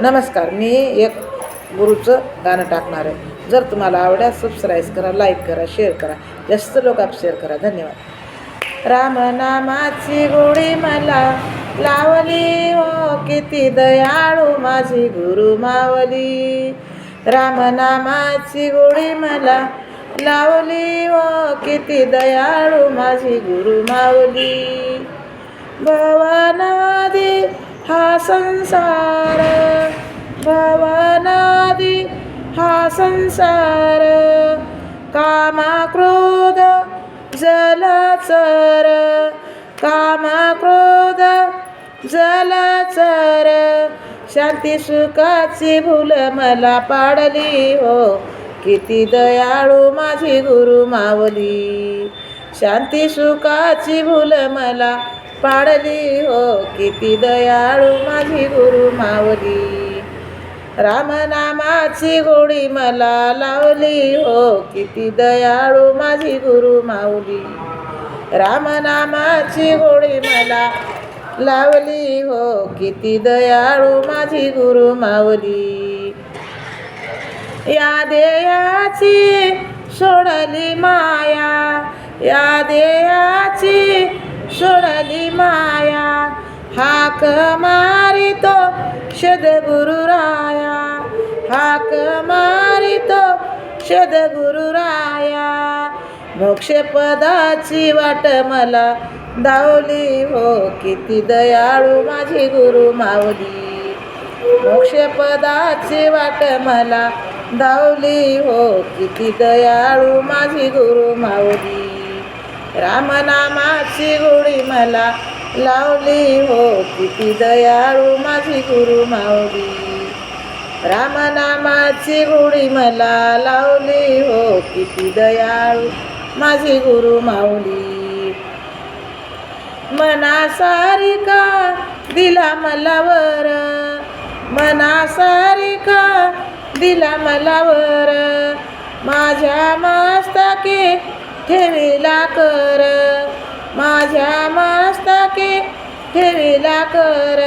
नमस्कार, मी एक गुरुचं गाणं टाकणार आहे. जर तुम्हाला आवडल्यास सबस्क्राईब करा, लाईक करा, शेअर करा, जास्त लोकांना शेअर करा. धन्यवाद. रामनामाची गोडी मला लावली हो, किती दयाळू माझी गुरु मावली. रामनामाची गोडी मला लावली हो, किती दयाळू माझी गुरु मावली. भवनादी हा संसार, भवनादी हा संसार, कामा क्रोध जलचर, कामा क्रोध जलचर. शांती सुखाची भूल मला पाडली हो, किती दयाळू माझी गुरु मावली. शांती सुखाची भूल मला पाडली हो, किती दयाळू माझी गुरु मावली. रामनामाची गोडी मला लावली हो, किती दयाळू माझी गुरु माऊली. रामनामाची गोडी मला लावली हो, किती दयाळू माझी गुरु माऊली. या देयाची सोडली माया, या देयाची सोडली माया, हाक मारितो सद्गुरु राया, हाक मारितो सद्गुरु राया. मोक्षपदाची वाट मला दावली हो, किती दयाळू माझी गुरु माऊली. मोक्षपदाची वाट मला दावली हो, किती दयाळू माझी गुरु माऊली. रामनामाची गोडी मला लावली हो, किती दयाळू माझी गुरु माऊली. रामनामाची गोडी मला लावली हो, किती दयाळू माझी गुरु माऊली. मनासारिखा दिला मला वर, मनासारिखा दिला मला वर, माझ्या मस्तकी ठेविला कर, माझ्या मस्तकी ठेविला कर.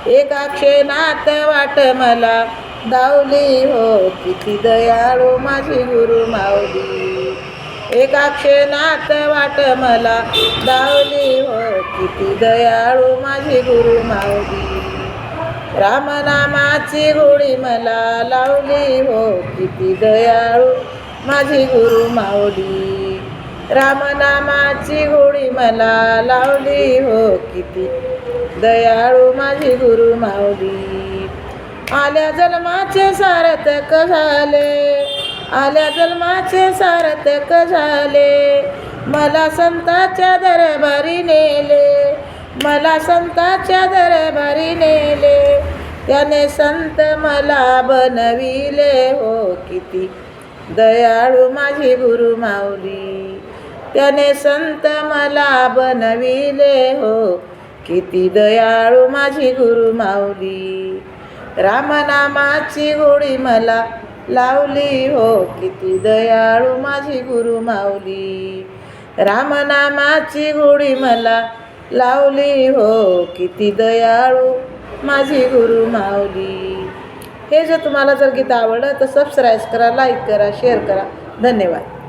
एका क्षणात वाट मला दावली हो, किती दयाळू माझी गुरु माऊली. एका क्षणात वाट मला दावली हो, किती दयाळू माझी गुरु माऊली. रामनामाची गोडी मला लावली हो, किती दयाळू माझी गुरु माऊली. रामनामाची गोडी मला लावली हो, किती दयाळू माझी गुरु माऊली. आल्या जन्माचे सार्थक झाले, आल्या जन्माचे सार्थक झाले, मला संताच्या दरबारी नेले, मला संताच्या दरबारी नेले. त्याने संत मला बनविले हो, किती दयाळू माझी गुरु माऊली. त्याने संत मला बनविले हो, किती दयाळू माझी गुरु माऊली. रामनामाची गोडी मला लावली हो, किती दयाळू माझी गुरु माऊली. रामनामाची गोडी मला लावली हो, किती दयाळू माझी गुरु माऊली. हे जर तुम्हाला जर गीत आवडलं तर सबस्क्राईब करा, लाईक करा, शेअर करा. धन्यवाद.